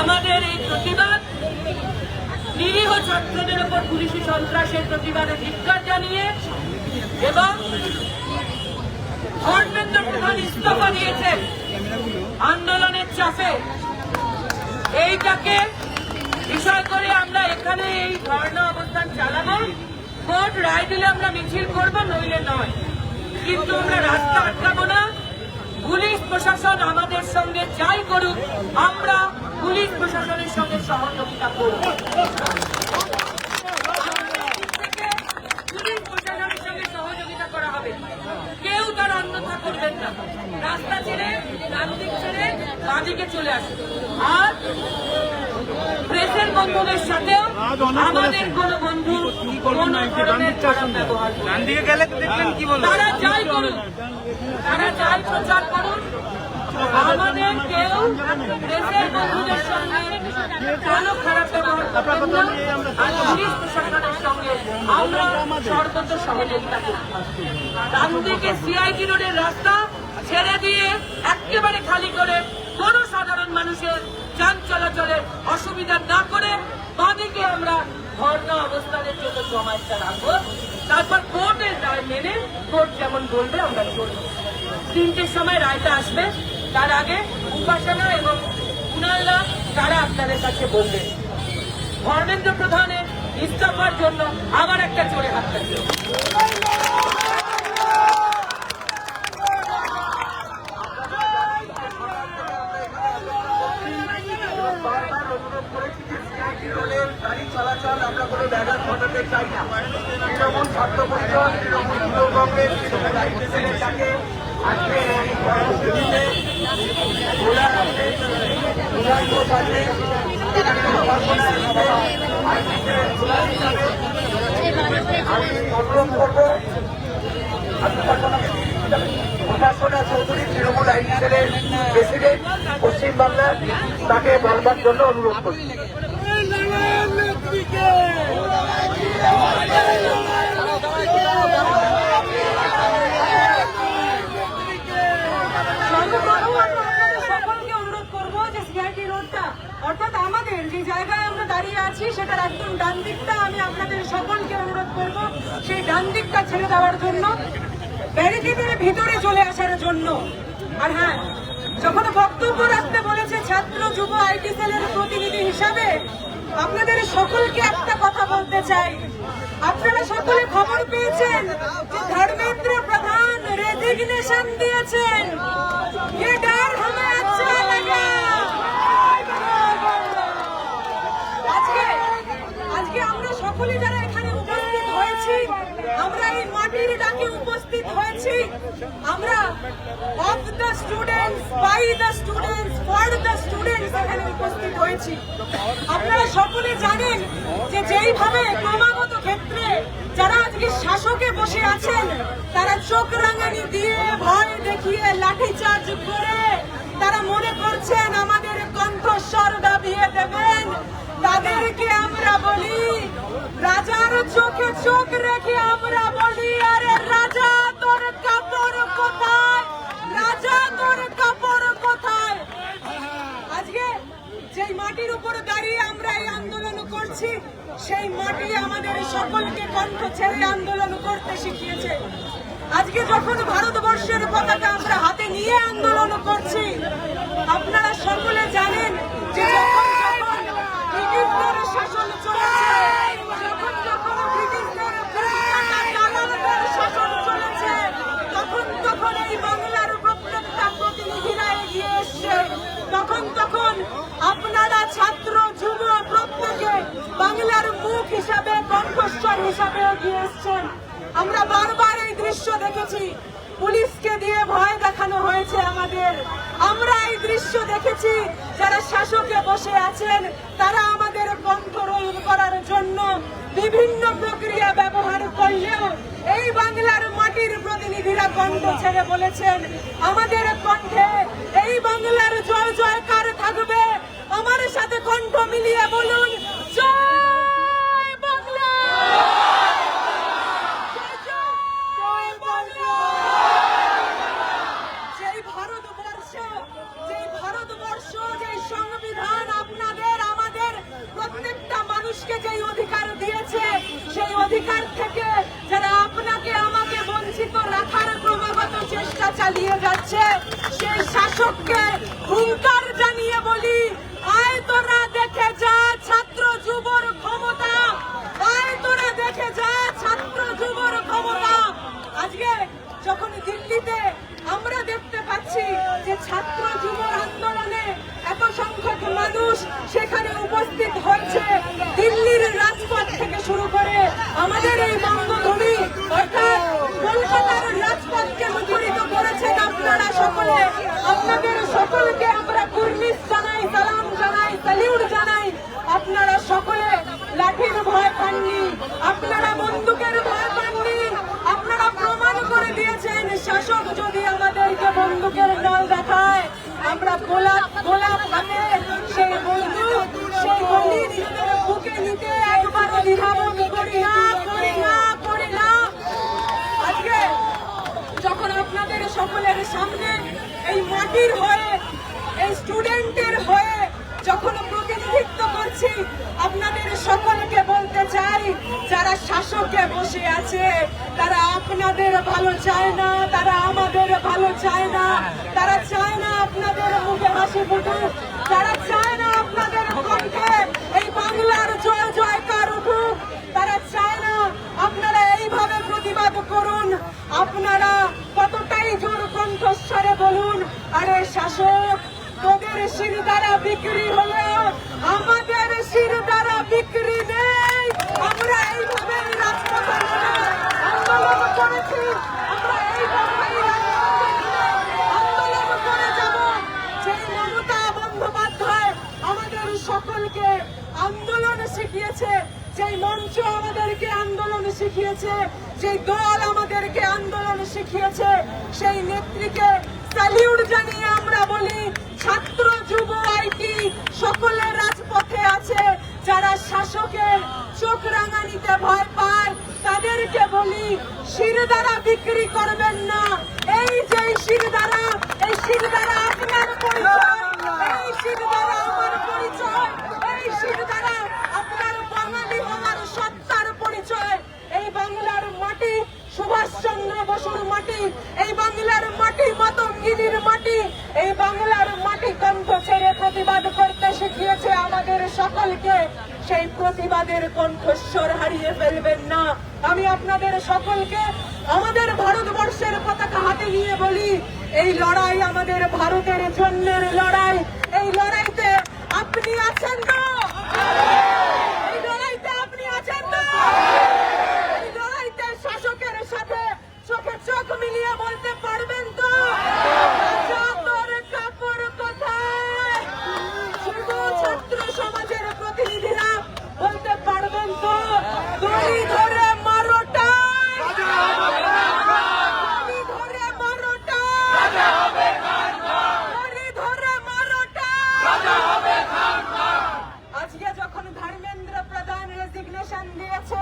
আমাদের এই প্রতিবাদ নিরীহ ছাত্রদের উপর পুলিশি সন্ত্রাসের প্রতিবাদে ধিক্কার জানিয়ে এবং ধর্মেন্দ্র প্রধান ইস্তফা দিয়েছেন আন্দোলনের চাপে, এইটাকে বিষয় করে আমরা এখানে এই ধর্ণা অবস্থান চালাবো। কোর্ট রায় দিলে আমরা মিছিল করবো, নইলে নয়। কিন্তু আমরা রাস্তা আটকাবো না। পুলিশ প্রশাসন আমাদের সঙ্গে যাই করুক, আমরা পুলিশ প্রশাসনের সঙ্গে সহযোগিতা করব। পুলিশ প্রশাসনের সঙ্গে সহযোগিতা করা হবে, কেউ তার অন্যথা করবেন না। রাস্তা ছেড়ে, ডান দিক ছেড়ে বাঁদিকে চলে আসবে। আর প্রেসের বন্ধুদের সাথেও আমাদের কোন বন্ধু কোন ধরনের খারাপ ব্যবহার তারা যাই করুন, তারা যাই প্রচার করুন, আমাদের কেউ প্রেসের বন্ধুদের সঙ্গে কোন খারাপ ব্যবহার করবেন না। আর পুলিশ প্রশাসনের সঙ্গে আমরা সর্বত্র সহযোগিতা করব। ডান দিকে সিআইটি রোডের রাস্তা ছেড়ে দিয়ে একেবারে খালি করে কোন সাধারণ মানুষের যান চলাচলের অসুবিধা না করে বাঁদিকে আমরা ধর্ণা অবস্থানের জন্য জমায়েতটা রাখবো। তারপর কোর্টের রায় মেনে কোর্ট যেমন বলবে আমরা চলবো। 3টের সময় রায়টা আসবে, তার আগে উপাসনা এবং কুণালদা তারা আপনাদের কাছে বলবেন। ধর্মেন্দ্র প্রধানের ইস্তফার জন্য আবার একটা জোরে হাত থাকবে। গাড়ি চলাচল আমরা কোনো ব্যাঘাত ঘটাতে চাই না। তৃণমূল ছাত্র পরিষদ, তৃণমূল যুব কংগ্রেস তাকে আজকে এই কর্মসূচিতে আমি অনুরোধ করবো উপাসনা চৌধুরী, তৃণমূল আইন সেলের প্রেসিডেন্ট পশ্চিমবাংলার, তাকে বলবার জন্য অনুরোধ করছি। সকলকে অনুরোধ করবো যে সিআইটি রোডটা অর্থাৎ আমাদের যে জায়গায় আমরা দাঁড়িয়ে আছি সেটার একদম ডান দিকটা আমি আপনাদের সকলকে অনুরোধ করবো সেই ডান দিকটা ছেড়ে দেওয়ার জন্য, ব্যারিকেডের ভিতরে চলে আসার জন্য। আর হ্যাঁ, যখন বক্তব্য রাখতে বলেছে ছাত্র যুব আইটি সেলের প্রতিনিধি হিসাবে আপনাদের সকলকে একটা কথা বলতে চাই। আপনারা সকলে খবর পেয়েছেন যে ধর্মেন্দ্র প্রধান রেজিগনেশন দিয়েছেন। ये डर हमें अच्छा लगा। আজকে আমরা সকলে যারা এখানে উপস্থিত হয়েছি, আমরা এই মাটির ডাকে উপস্থিত হয়েছি, আমরা of the students, by the students, for the students এখানে উপস্থিত হয়েছি। আপনারা সকলে জানেন যে যেইভাবে ক্রমাগত ক্ষেত্রে যারা আজকে শাসকে বসে আছেন তারা চোখ রাঙানি দিয়ে, ভয় দেখিয়ে, লাঠিচার্জ করে তারা মনে করছেন আমাদের কণ্ঠস্বর দাবিয়ে দেবেন। তাদেরকে আমরা বলি, রাজার চোখে চোখ রেখে আমরা বলি, আরে রাজা তোর কাপড় কোথায়, রাজা তোর কাপড় কোথায়। আজকে যেই মাটির উপর দাঁড়িয়ে আমরা এই আন্দোলন করছি, সেই মাটি আমাদের সকলকে কণ্ঠ ছেড়ে আন্দোলন করতে শিখিয়েছে। আজকে যখন ভারতবর্ষের পতাকা আমরা হাতে নিয়ে আন্দোলন করছি, আপনারা সকলে জানেন যে যখন ব্রিটিশদের শাসন চলেছে, যখন ব্রিটিশদের শাসন চলেছে, তখন এই বাংলার প্রত্যেকটা প্রতিনিধিরা এগিয়ে এসছে। তখন আপনারা ছাত্র যুব প্রত্যেকে বাংলার মুখ হিসাবে, কণ্ঠস্বর হিসাবে এগিয়ে এসছেন। আমরা বারবার এই দৃশ্য দেখেছি, পুলিশকে দিয়ে ভয় দেখানো হয়েছে আমাদের। আমরা এই দৃশ্য দেখেছি, যারা শাসকে বসে আছেন তারা আমাদের কণ্ঠরোধ করার জন্য বিভিন্ন প্রক্রিয়া ব্যবহার করলেও এই বাংলার মাটির প্রতিনিধিরা কণ্ঠ ছেড়ে বলেছেন, আমাদের কণ্ঠে এই বাংলার জয় জয়কার থাকবে। আমার সাথে কণ্ঠ মিলিয়ে বলুন, জয় বাংলা। যেই ভারতবর্ষ, যেই সংবিধান আপনাদের যারা চালিয়ে যাচ্ছে সেই শাসককে হুঙ্কার জানিয়ে বলি, আয় তোরা দেখে যা ছাত্র যুবর ক্ষমতা, আয় তোরা দেখে যা ছাত্র যুবর ক্ষমতা। আজকে যখন দিল্লিতে আমরা দেখতে পাচ্ছি যে ছাত্র যুব আন্দোলনে এত সংখ্যক মানুষ সেখানে উপস্থিত হয়েছে, দিল্লির রাজপথ থেকে শুরু করে আমাদের এই বঙ্গভূমি অর্থাৎ কলকাতার রাজপথকে মুখরিত করেছেন আপনারা সকলে। আপনাদের সকলকে আমরা কুর্নিশ জানাই, সালাম জানাই, স্যালিউট জানাই। আপনারা সকলে লাঠির ভয় পাননি, আপনারা বন্দুকের ভয় পাননি, আপনারা প্রমাণ করে দিয়েছেন শাসক যদি আমাদেরকে বন্দুকের নল দেখায় আমরা গোলাপ হাতে সেই বন্দুক সেই গলি নিজেদের বুকে নিতে একবারও দ্বিধাবোধ করি না। আজকে যখন আপনাদের সকলের সামনে এই মাটির হয়ে এই স্টুডেন্টের হয়ে যখন প্রতিনিধিত্ব করছি, আপনাদের সকলকে বলতে চাই যারা শাসকে বসে আছে তারা আপনাদের ভালো চায় না, তারা আমাদের ভালো চায় না, তারা চায় না আপনাদের মুখে হাসি ফুটুক, তারা চায় না আপনাদের কণ্ঠে এই বাংলার জয় জয়কার উঠুক, তারা চায় না আপনারা এইভাবে প্রতিবাদ করুন। আপনারা কতটাই জোর কণ্ঠস্বরে বলুন, আরে শাসক তোদের শিরদাঁড়া বিক্রি হলো, আমাদের শিরদাঁড়া বিক্রি নেই। আমরা এইভাবে রাজপথে আন্দোলন করেছি, আমরা এইভাবে আন্দোলন করে যাব। সেই মমতা বন্দ্যোপাধ্যায় আমাদের সকলকে আন্দোলন শিখিয়েছে, যেই মঞ্চ আমাদেরকে আন্দোলন শিখিয়েছে, যেই দল আমাদেরকে আন্দোলন শিখিয়েছে, সেই নেত্রীকে স্যালিউট জানিয়ে আমরা বলি ছাত্র যুব আইটি সকলে রাজপথে আছে। যারা শাসকের চোখ রাঙানিতে ভয় পায় তাদেরকে বলি শিরদাঁড়া বিক্রি করবেন না। এই যে শিরদাঁড়া, এই শিরদাঁড়া আপনার পরিচয়, এই শিরদাঁড়া আমার পরিচয়, এই শিরদাঁড়া আপনার বাঙালি হওয়ার সত্তার পরিচয়। এই বাংলার মাটি সুভাষচন্দ্র বসুর মাটি, এই বাংলার মাটি মাতঙ্গিনীর মাটি, এই বাংলার মাটি কণ্ঠ ছেড়ে প্রতিবাদ করতে শিখিয়েছে আমাদের সকলকে। সেই প্রতিবাদের কণ্ঠস্বর হারিয়ে ফেলবেন না। আমি আপনাদের সকলকে আমাদের ভারতবর্ষের পতাকা হাতে নিয়ে বলি, এই লড়াই আমাদের ভারতের জন্যের লড়াই। এই লড়াইতে আপনি আছেন না, এই লড়াইতে আপনি আছেন না। এই লড়াইতে শাসকের সাথে চোখে চোখ মিলিয়ে বলতে পারবেন তো তোর কাপড় কোথায়? যুব ছাত্র সমাজের প্রতিনিধিরা বলতে পারবেন তো দড়ি ধরে মারোটা, দড়ি ধরে মারোটা, দড়ি ধরে মারোটা। আজকে যখন ধর্মেন্দ্র প্রধান রেজিগনেশন দিয়েছে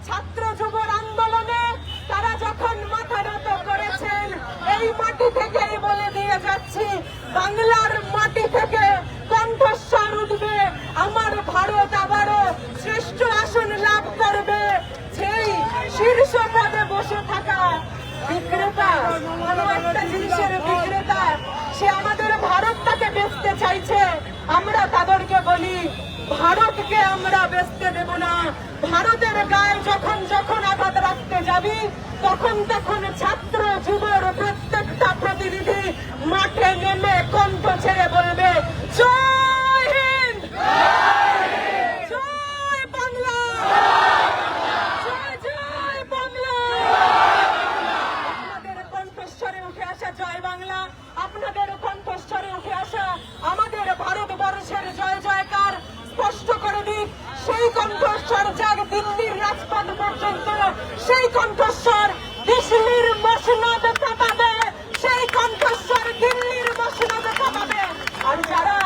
ছাত্র যুবর আন্দোলনে, তারা যখন মাথা নত করেছেন, এই মাটি থেকেই বলে দিয়ে যাচ্ছি বাংলার মাটি থেকে কণ্ঠস্বর উঠবে, আমার ভারত আবারও শ্রেষ্ঠ আসন লাভ করবে। সেই শীর্ষ পদে বসে থাকা বিক্রেতা, কোনো একটা জিনিসের বিক্রেতা, সে আমাদের ভারতটাকে বেচতে চাইছে। আমরা তাদেরকে বলি ভারতকে আমরা বেচতে দেব না। ভারতের গায়ে যখন যখন আঘাত রাখতে যাবি তখন তখন ছাত্র যুবর প্রত্যেকটা প্রতিনিধি মাঠে নেমে কণ্ঠ ছেড়ে বলবে জয় হিন্দ, জয় বাংলা, জয় জয় বাংলা। আপনাদের কণ্ঠস্বরে উঠে আসা জয় বাংলা, আপনাদের কণ্ঠস্বরে উঠে আসা আমাদের ভারতবর্ষের জয় জয়কার স্পষ্ট করে দিক। সেই কণ্ঠস্বর যাক দিল্লির রাজপথ পর্যন্ত, সেই কণ্ঠস্বর দিল্লির মসনদ কাঁপাবে, সেই কণ্ঠস্বর দিল্লির মসনদ কাঁপাবে। আর যারা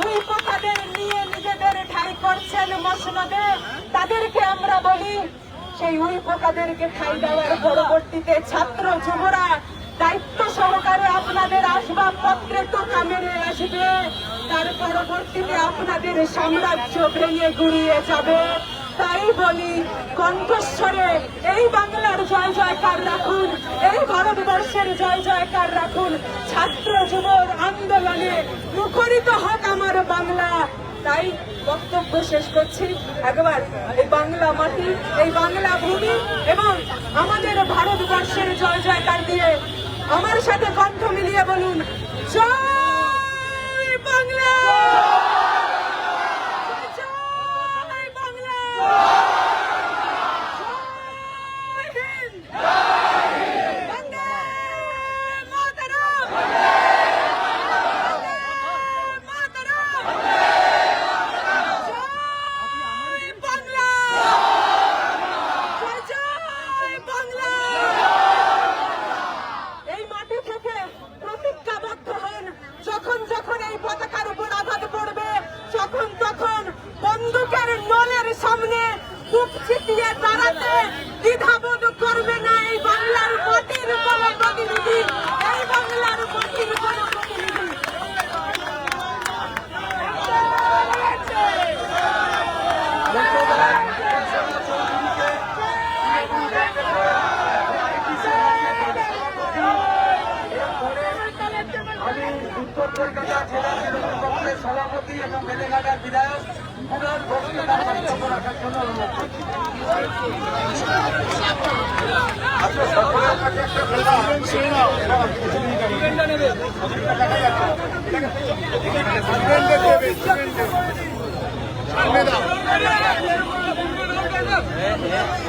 ওই পোকাদের নিয়ে নিজেদের ঠাঁই করছেন মসনদে, তাদেরকে আমরা বলি সেই ওই পোকাদেরকে ঠাঁই দেওয়ার পরবর্তীতে ছাত্র যুবরা দায়িত্ব সহকারে আপনাদের আসবাবপত্রে টোকা মেরে আসবে, তার পরবর্তীতে আপনাদের সাম্রাজ্য ভেঙে গুড়িয়ে যাবে। তাই বলি কণ্ঠস্বরে এই বাংলার জয় জয়কার রাখুন, এই ভারতবর্ষের জয় জয়কার রাখুন। ছাত্র যুবর আন্দোলনে মুখরিত হোক আমার বাংলা। তাই বক্তব্য শেষ করছি। একবার এই বাংলা মাটি, এই বাংলা ভূমি এবং আমাদের ভারতবর্ষের জয় জয়কার দিয়ে আমার সাথে কণ্ঠ মিলিয়ে বলুন, জয় বাংলা, জয় বাংলা, জয় হিন্দ, বন্দে মাতরম, বন্দে মাতরম, জয় বাংলা, জয় জয় বাংলা। এই মাটি থেকে প্রতিজ্ঞাবদ্ধ হন, যখন যখন এই পতাকার উপর আঘাত পড়বে তখন তখন বন্দুকের নলের সামনে বুক চিতিয়ে দাঁড়াতে দ্বিধাবোধ করবে না। এই বাংলার মাটির কোন প্রতিনিধি, এই বাংলার মাটির কোন প্রতিনিধি। আমি উত্তর কলকাতা জেলা তৃণমূল কংগ্রেস সভাপতি এবং বেলেঘাটার বিধায়ক পুনর ঘোষকে তার বক্তব্য রাখার জন্য অনুরোধ করছি। আচ্ছা, সকলের কাছে একটা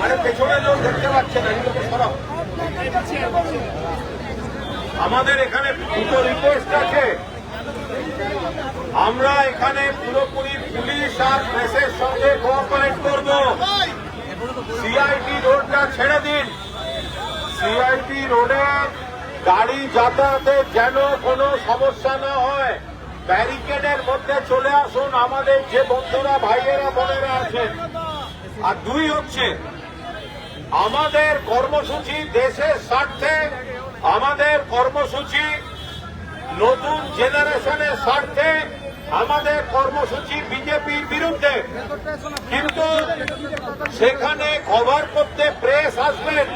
আরে পেছনে লোক দেখতে পাচ্ছে না, এগুলোকে সরাও। আমাদের এখানে দুটো রিকোয়েস্ট আছে। আমরা এখানে পুরোপুরি পুলিশ আর প্রেসের সঙ্গে কোঅপারেট করব। সিআইটি রোডটা ছেড়ে দিন। সিআইটি রোডে গাড়ি যাতায়াতে যেন কোনো সমস্যা না হয়। ব্যারিকেডের মধ্যে চলে আসুন আমাদের যে বন্ধুরা ভাইয়েরা বোনেরা আছেন। আর দুই হচ্ছে আমাদের কর্মসূচি দেশের স্বার্থে, আমাদের কর্মসূচি নতুন জেনারেশনের স্বার্থে, আমাদের কর্মসূচি বিজেপির বিরুদ্ধে। কিন্তু সেখানে কভার করতে প্রেস আসবেন।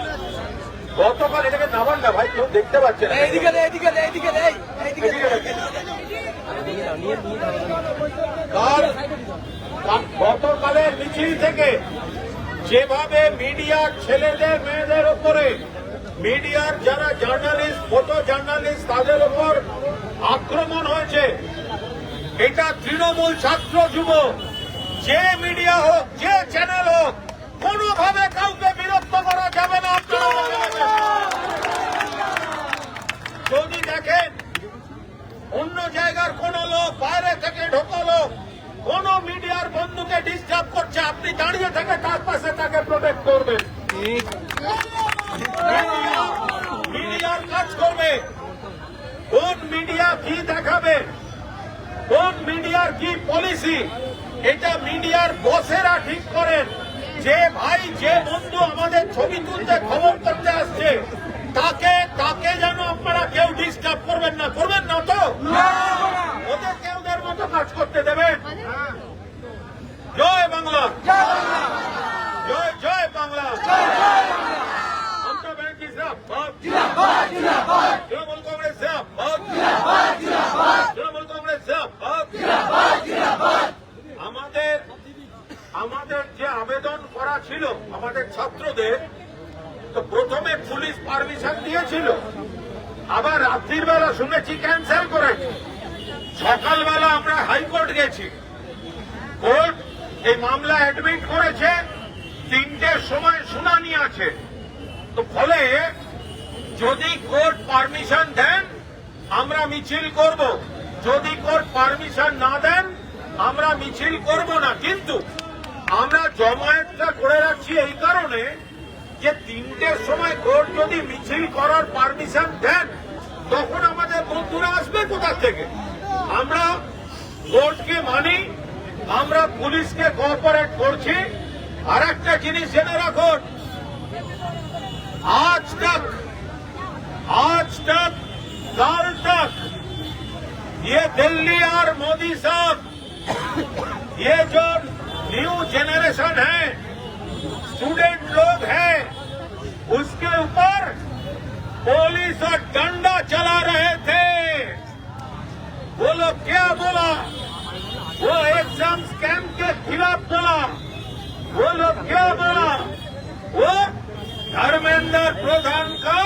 গতকাল এটাকে নামান না ভাই, কেউ দেখতে পাচ্ছে না। গতকালের মিছিল থেকে যেভাবে মিডিয়ার ছেলেদের মেয়েদের ওপরে, মিডিয়ার যারা জার্নালিস্ট, ফটো জার্নালিস্ট, তাদের ওপর আক্রমণ হয়েছে, এটা তৃণমূল ছাত্র যুব যে মিডিয়া হোক, যে চ্যানেল হোক, কোনোভাবে কাউকে বিরক্ত করা যাবে না। আপনারা মনে রাখবেন। যদি দেখেন অন্য জায়গার কোন লোক, বাইরে থেকে ঢোকা লোক কোন মিডিয়ার বন্ধুকে ডিস্টার্ব করছে, আপনি দাঁড়িয়ে থেকে তার পাশে তাকে প্রোটেক্ট করবেন। মিডিয়ার কাজ করবে। কোন মিডিয়া কি দেখাবে, কোন মিডিয়ার কি পলিসি, এটা মিডিয়ার বসেরা ঠিক করেন। যে ভাই, যে বন্ধু আমাদের ছবি তুলতে খবর করতে আসছে, তাকে যেন আপনারা কেউ ডিস্টার্ব করবেন না। করবেন না তো? ওদেরকে ওদের মতো কাজ করতে দেবেন। জয় বাংলা, জয় জয় বাংলা। মমতা ব্যানার্জি জিন্দাবাদ, তৃণমূল কংগ্রেস জিন্দাবাদ, তৃণমূল কংগ্রেস জিন্দাবাদ। আমাদের যে আবেদন করা ছিল আমাদের ছাত্রদের, তো প্রথমে পুলিশ পারমিশন দিয়েছিল, আবার রাত্রির বেলা শুনেছি ক্যান্সেল করেছে। সকালবেলা আমরা হাইকোর্ট গেছি, কোর্ট এই মামলা অ্যাডমিট করেছে, 3টের সময় শুনানি আছে। তো ফলে যদি কোর্ট পারমিশন দেন আমরা মিছিল করব, যদি কোর্ট পারমিশন না দেন আমরা মিছিল করব না। কিন্তু আমরা জমায়েতটা করে রাখছি এই কারণে যে 3টের সময় কোর্ট যদি মিছিল করার পারমিশন দেন তখন আমাদের বন্ধুরা আসবে কোথা থেকে? আমরা কোর্টকে মানি, আমরা পুলিশকে কোঅপারেট করছি। আর একটা জিনিস জেনে রাখুন, आज तक कल तक ये दिल्ली और मोदी साहब ये जो न्यू जनरेशन है, स्टूडेंट लोग हैं, उसके ऊपर पुलिस और डंडा चला रहे थे। वो लोग क्या बोला? वो एग्जाम स्कैम के खिलाफ बोला। वो लोग क्या बोला? वो धर्मेंद्र प्रधान का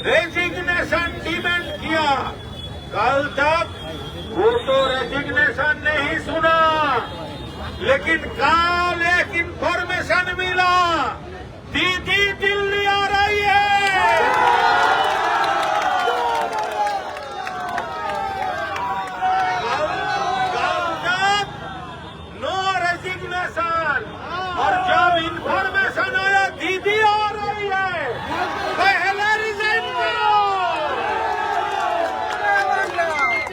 रेजिग्नेशन डिमांड किया। कल तक वो तो रेजिग्नेशन नहीं सुना, लेकिन कल एक इंफॉर्मेशन मिला, दीदी दिल्ली आ रही है। कल तक नो रेजिग्नेशन, और जब इंफॉर्मेशन आया दीदी आ रही है, पहले रिजाइन करो।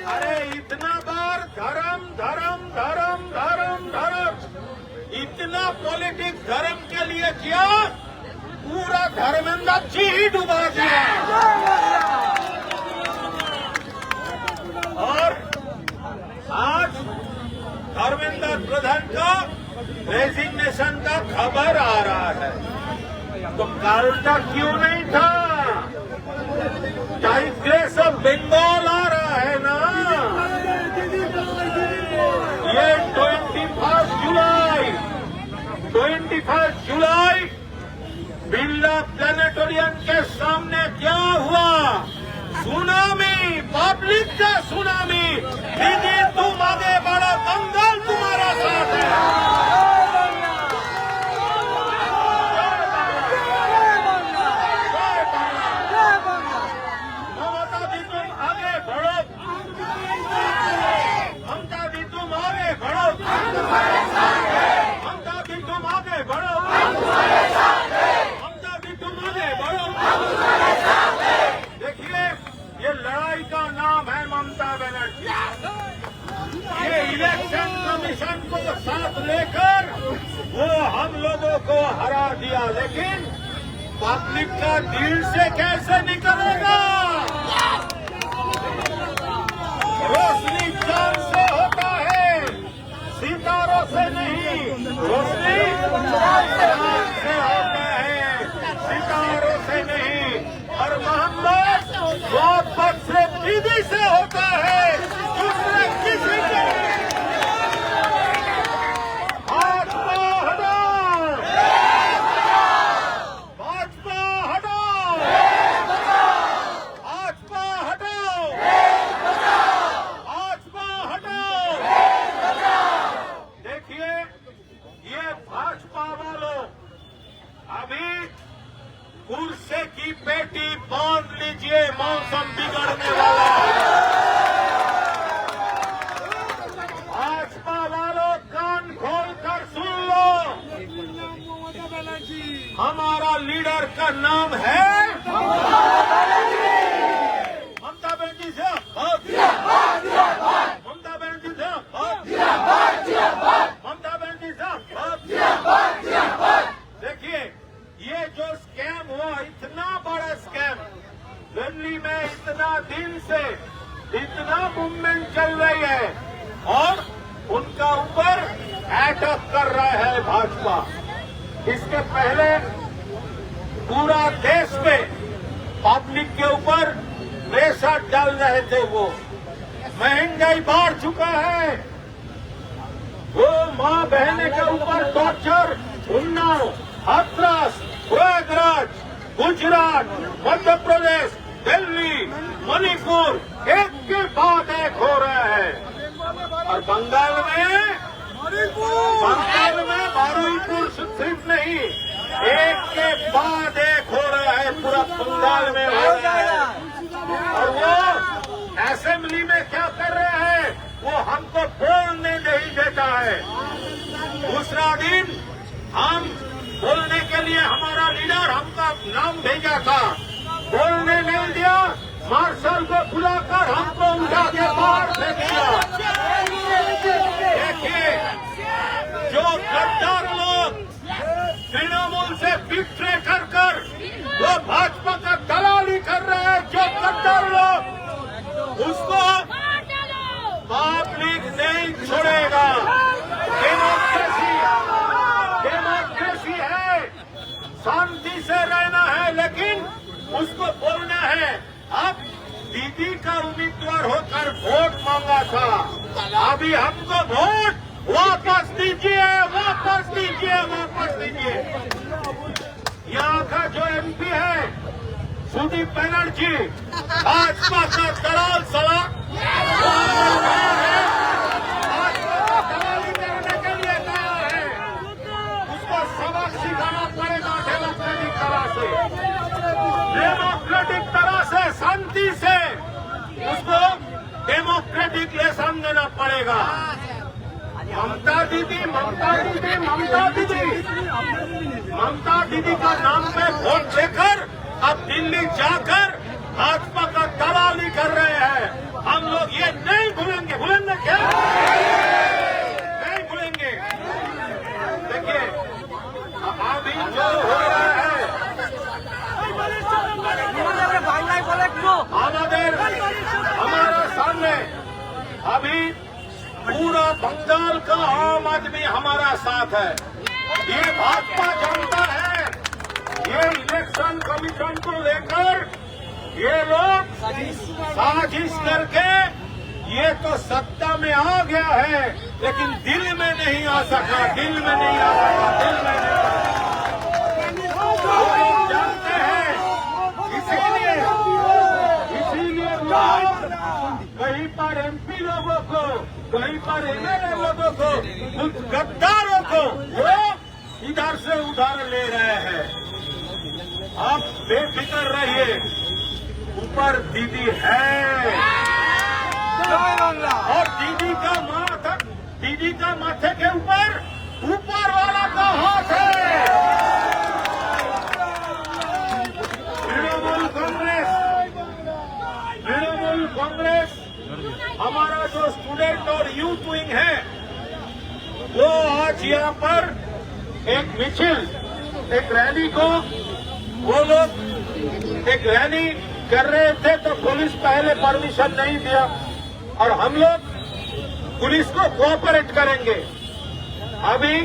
अरे इतना बार धर्म धर्म धर्म धर्म धर्म, इतना पॉलिटिक्स धर्म के लिए किया, पूरा धर्मेंद्र जी ही डुबा दिया। और आज धर्मेंद्र प्रधान का रेजिग्नेशन का खबर आ रहा है, तो कल तक क्यों नहीं था? टाइग्रेस ऑफ बंगाल आ रहा है ना। ये 21 जुलाई बिरला प्लेनेटोरियम के सामने क्या हुआ? सुनामी, पब्लिक का सुनामी। दीदी तुम आगे बढ़ो, बंगाल तुम्हारा साथ है। ममता दी तुम आगे बढ़ो, ममता दी तुम आगे बढ़ो, ममता दी तुम आगे बढ़ो, ममता दी तुम आगे बढ़ो। देखिए, ये लड़ाई का नाम है ममता बनर्जी। ये इलेक्शन कमीशन को साथ लेकर वो हम लोगों को हरा दिया, लेकिन पब्लिक का दिल से कैसे निकलेगा? रोशनी चांद से होता है, सितारों से नहीं। रोशनी चांद से होता है, सितारों से नहीं। और मोहम्मद मोहब्बत से दीदी से होता है, दूसरे किसी से नहीं। भाजपा हटाओ, भाजपा हटाओ, भाजपा हटाओ, भाजपा हटाओ। देखिए, ये भाजपा वालों, अभी कुर्सी की पेटी बांध लीजिए, मौसम बिगड़ने वाला है। भाजपा वालों, कान खोलकर सुन लो, हमारा लीडर का नाम है ममता बनर्जी साहब। ममता बनर्जी साहब, ममता बनर्जी साहब। देखिए, ये जो स्कैम हुआ, इतना बड़ा स्कैम, दिल्ली में इतना दिन से इतना मूवमेंट चल रही है, और उनका ऊपर अटैक कर रहा है भाजपा। इसके पहले पूरा देश में पब्लिक के ऊपर प्रेशर डाल रहे थे। वो महंगाई बढ़ चुका है, वो माँ बहने के ऊपर टॉर्चर, उन्नाव, हाथरस, प्रयागराज, गुजरात, मध्य प्रदेश, दिल्ली, मणिपुर, एक के बाद एक हो रहा है। और बंगाल में बारुईपुर सिर्फ नहीं, एक के बाद एक हो रहा है, पूरा बंगाल में हो रहा है। और वो असेंबली में क्या कर रहे हैं, वो हमको बोलने नहीं देता है। दूसरा दिन हम बोलने के लिए हमारा लीडर हमका नाम भेजा था, बोलने नहीं दिया, मार्शल को बुलाकर हमको उठा के बाहर फेंक दिया। देखिए, जो गद्दार लोग तृणमूल से बिट्रे कर वो भाजपा का दलाली कर रहे हैं, जो गद्दार लोग, उसको पब्लिक नहीं छोड़ेगा। डेमोक्रेसी उसको बोलना है अब दीदी का उम्मीदवार होकर वोट मांगा था, अभी हमको वोट वापस दीजिए, वापस दीजिए, वापस दीजिए। यहाँ का जो एमपी है सुदीप बनर्जी, भाजपा का दलाल सला दलाली करने के लिए तैयार है, उसको सबक सिखाना पड़ेगा डेमोक्रेटिक तरह से, डेमोक्रेटिक तरह से, शांति से उसको डेमोक्रेटिक लेसन देना पड़ेगा। ममता दीदी, ममता दीदी, ममता दीदी, ममता दीदी का नाम पे वोट देकर अब दिल्ली जाकर भाजपा का दलाली कर रहे हैं। हम लोग ये नहीं भूलेंगे, भूलेंगे क्या? नहीं भूलेंगे। देखिए अभी जो हो रहा है हमारा सामने, अभी पूरा बंगाल का आम आदमी हमारा साथ है। ये भाजपा जानता है ये इलेक्शन कमीशन को लेकर ये लोग साजिश करके ये तो सत्ता में आ गया है, लेकिन दिल में नहीं आ सका, दिल में नहीं आ सका, दिल में नहीं आ सका। वो लोग जानते हैं, इसीलिए कहीं पर एमपी लोगों को, कहीं पर एमएलए लोगों को, उन गद्दारों को वो इधर से उधार ले रहे हैं। आप बेफिक्र रहिए, ऊपर दीदी है और दीदी का माथे के ऊपर ऊपर वाला का हाथ है। तृणमूल कांग्रेस हमारा जो स्टूडेंट और यूथ विंग है वो आज यहाँ पर एक मिছিল, एक रैली को वो लोग एक रैली कर रहे थे, तो पुलिस पहले परमिशन नहीं दिया और हम लोग पुलिस को कोऑपरेट करेंगे। अभी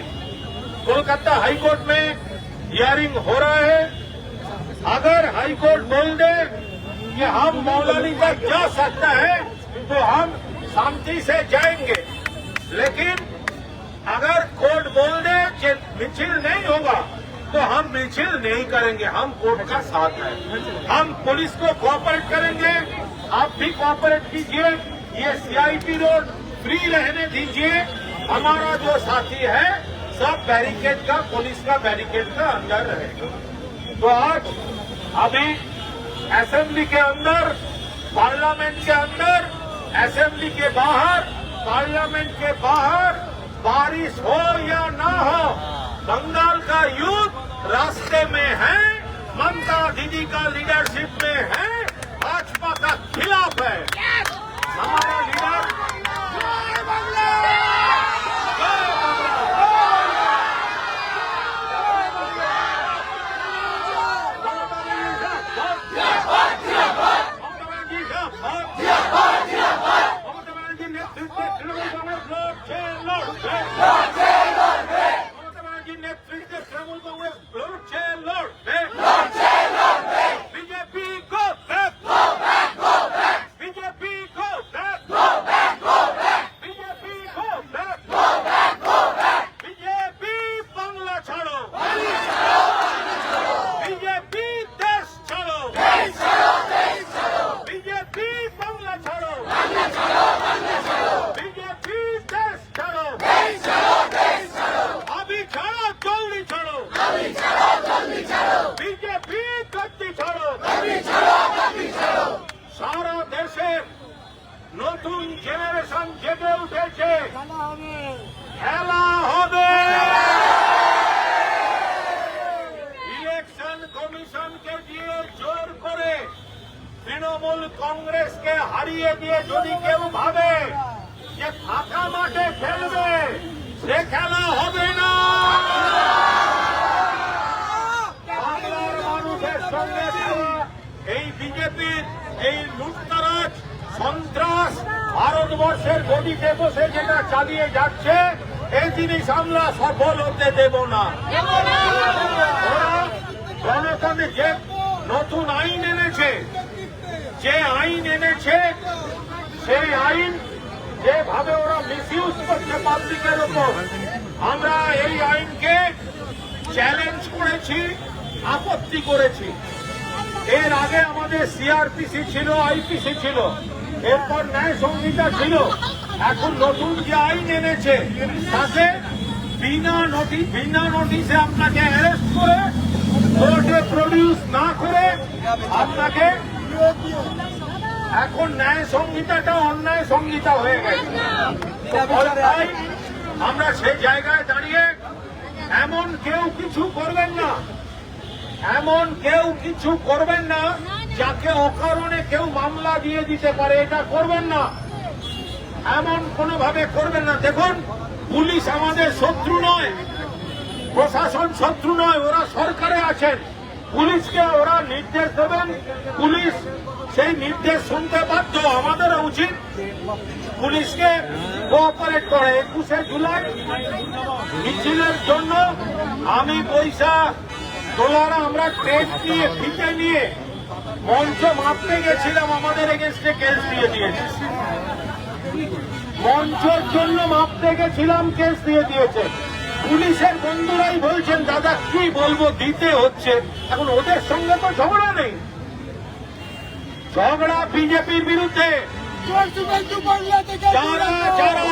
कोलकाता हाईकोर्ट में हियरिंग हो रहा है। अगर हाईकोर्ट बोल दे कि हम मौलानी तक जा सकता है तो हम शांति से जाएंगे, लेकिन अगर कोर्ट बोल दे कि मिছিল नहीं होगा तो हम मिছিল नहीं करेंगे। हम कोर्ट का साथ है, हम पुलिस को कोऑपरेट करेंगे। आप भी कोऑपरेट कीजिए, ये सीआईटी रोड फ्री रहने दीजिए। हमारा जो साथी है सब बैरिकेड का, पुलिस का बैरिकेड का अंदर रहेगा। तो आज अभी असेंबली के अंदर, पार्लियामेंट के अंदर, असेंबली के बाहर, पार्लियामेंट के बाहर बारिश हो या ना हो, बंगाल का यूथ रास्ते में है, ममता दीदी का लीडरशिप में है, भाजपा का खिलाफ है। हमारा लीडर নতুন জেনারেশন জেগে উঠেছে, খেলা হবে। ইলেকশন কমিশনকে দিয়ে জোর করে তৃণমূল কংগ্রেসকে হারিয়ে দিয়ে যদি কেউ ভাবে যে ফাঁকা মাঠে খেলবে, সে খেলা হবে না। বাংলার মানুষের সঙ্গে এই বিজেপির এই লুটতরাজ সন্ত্রাস ভারতবর্ষের গদিতে বসে যেটা চালিয়ে যাচ্ছে, এই জিনিস আমরা সফল হতে দেব না। ওরা জনগণ যে নতুন আইন এনেছে, যে আইন এনেছে সেই আইন যেভাবে ওরা মিসইউজ করছে পাবলিকের উপর, আমরা এই আইনকে চ্যালেঞ্জ করেছি, আপত্তি করেছি। এর আগে আমাদের সিআরপিসি ছিল, আইপিসি ছিল, এরপর ন্যায় সংহিতা ছিল। এখন নতুন যে আইন এনেছে তাতে বিনা নোটিশে আপনাকে অ্যারেস্ট করে কোর্টে প্রডিউস না করে আপনাকে, এখন ন্যায় সংহিতাটা অন্যায় সংহিতা হয়ে গেছে। তাই আমরা সেই জায়গায় দাঁড়িয়ে এমন কেউ কিছু করবেন না, এমন কেউ কিছু করবেন না যাকে অকারণে কেউ মামলা দিয়ে দিতে পারে, এটা করবেন না, এমন কোনোভাবে করবেন না। দেখুন, পুলিশ আমাদের শত্রু নয়, প্রশাসন শত্রু নয়, ওরা সরকারে আছেন। পুলিশকে ওরা নির্দেশ দেবেন, পুলিশ সেই নির্দেশ শুনতে বাধ্য। আমাদেরও উচিত পুলিশকে কোঅপারেট করে। 21শে জুলাই মিছিলের জন্য আমি পয়সা তোলারা আমরা ট্রেন নিয়ে ফিতে নিয়ে মঞ্চ মাপতে গেছিলাম, আমাদের এগেন্স্টে কেস দিয়ে দিয়েছে। মঞ্চের জন্য মাপতে গেছিলাম, কেস দিয়ে দিয়েছে। পুলিশের বন্ধুরাই বলছেন দাদা কি বলবো, দিতে হচ্ছে। এখন ওদের সঙ্গে তো ঝগড়া নেই, ঝগড়া বিজেপির বিরুদ্ধে। যারা যারা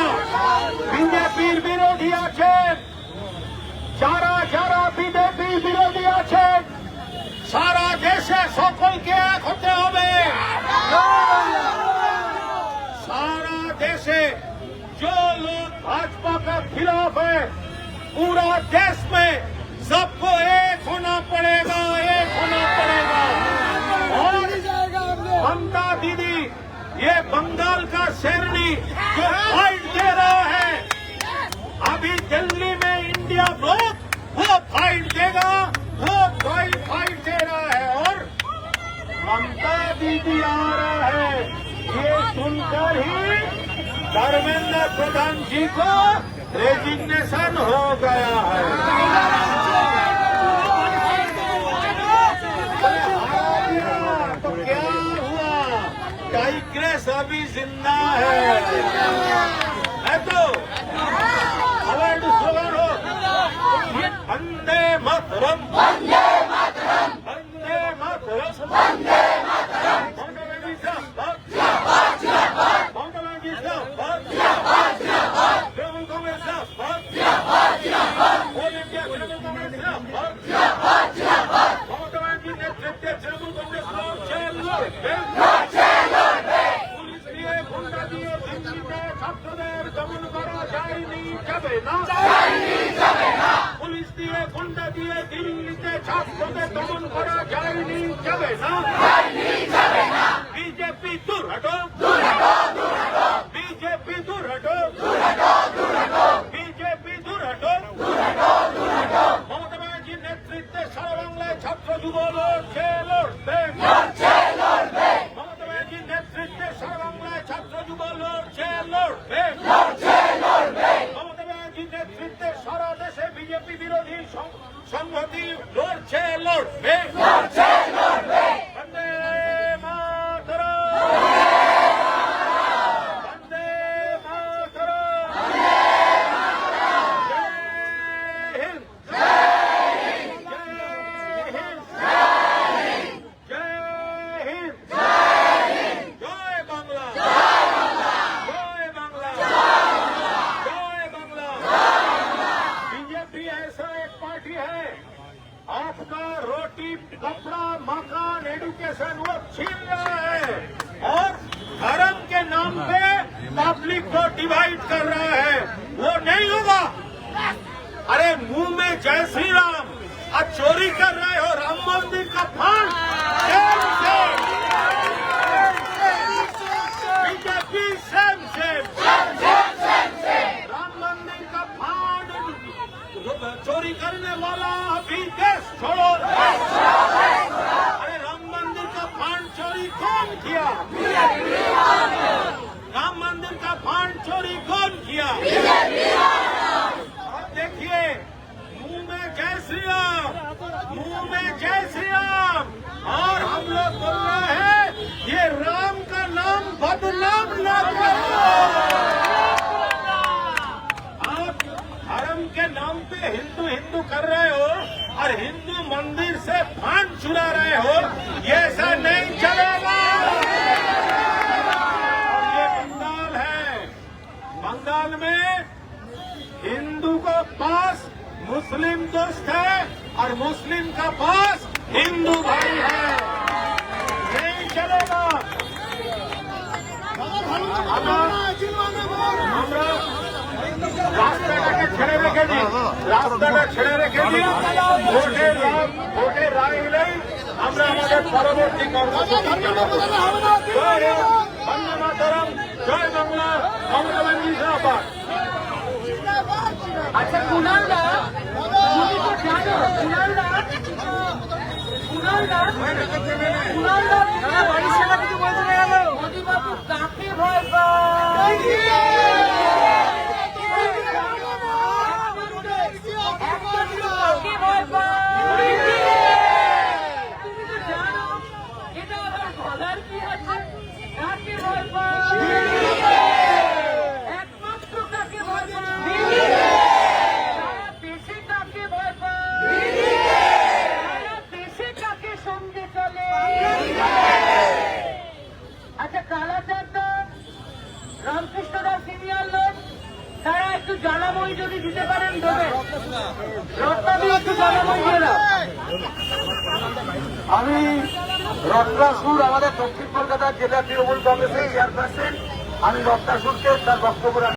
বিজেপির বিরোধী আছেন, যারা যারা বিজেপির বিরোধী আছেন, সারা দেশে সকলকে এক হতে হবে। सारा देश जो लोग भाजपा का खिलाफ है, पूरा देश में सबको एक होना पड़ेगा, एक होना पड़ेगा। और ममता दीदी ये बंगाल का शेरनी जो फाइट दे रहा है, अभी दिल्ली में इंडिया ब्लॉक वो फाइट देगा, वो फाइट दे रहा है। और ममता दीदी आ रहा है, ये सुनकर ही धर्मेंद्र प्रधान जी को रेजिग्नेशन हो गया है। तो क्या हुआ, टाइग्रेस अभी जिंदा है तो अवार्ड स्लोगन हो, वंदे मातरम, वंदे मातरम, वंदे मातरम, वंदे मातरम। পুলিশ দিয়ে গুন্ডা দিয়ে দিল্লিতে ছাত্রদের দমন করা যায়নি, যাবে না, বিজেপি দূর হটো, বিজেপি দূর হটো, বিজেপি দূর হটো। মমতা ব্যানার্জির নেতৃত্বে সারা বাংলায় ছাত্র যুব লড়ছে, লড়বে। মমতা ব্যানার্জির নেতৃত্বে সারা বাংলায় ছাত্র যুব লড়ছে, লড়বে। মমতা ব্যানার্জির নেতৃত্বে সারা দেশে বিজেপি বিরোধী সংহতি লড়ছে, লড়বে। বন্দে মাতরম, বন্দে মাতরম। জয় হিন্দ, জয় হিন্দ, জয় হিন্দ, জয় বাংলা, জয় বাংলা, जय बांग्ला। बीजेपी ऐसा एक पार्टी है, आपका रोटी कपड़ा मकान एजुकेशन वो छीन रहा है और धर्म के नाम पे पब्लिक को डिवाइड कर रहा है। वो नहीं होगा। अरे मुंह में जय श्री राम और चोरी कर रहे हो राम मंदिर का fund. BJP same same Ram मंदिर का फंड चोरी करने वाला अभी देश छोड़ो। अरे राम मंदिर का फंड चोरी कौन किया? राम मंदिर का फंड चोरी कौन किया? अब देखिए, मुंह में जय श्री राम, मुंह में जय श्री राम। पे हिंदू हिंदू कर रहे हो और हिंदू मंदिर से फंड चुरा रहे हो, ये ऐसा नहीं चलेगा। ये बंगाल है, बंगाल में हिंदू को पास मुस्लिम दोस्त है और मुस्लिम का पास हिंदू भाई है, नहीं चलेगा। আমরা রাস্তাটাকে ছেড়ে রেখে দিই, রাস্তাটা ছেড়ে রেখে দিই, ভোটের রায় হলেই আমরা আমাদের পরবর্তী কর্মসূচি জানাবো। জয় হিন্দ, বন্দে মাতরম, জয় বাংলা, মমতা ব্যানার্জি জিন্দাবাদ। আচ্ছা কুণালদা, তুমি তো জানো কুণালদা বাড়ির সেবা কিছু বলতে গেল মোদীবাবু কাকে ভয় পায়? কাকে ভয় পায়? তুমি তো জানো, এটা আবার বলার কি আছে? কাকে ভয় পায়? একমাত্র কাকে ভয় পায়? সারা দেশে কাকে ভয় পায়? সারা দেশে কাকে সঙ্গে চলে? আচ্ছা কালাচাঁদা, রামকৃষ্ণরা সিনিয়র লোক, তারা একটু জ্বালাময় যদি দিতে পারেন দেবে। রত্নাদি একটু জ্বালাময় দিয়ে দাও। আমি রত্নাসুর, আমাদের দক্ষিণ কলকাতা জেলা তৃণমূল কংগ্রেসের চেয়ারপারসন। আমি রত্নাসুরকে তার বক্তব্য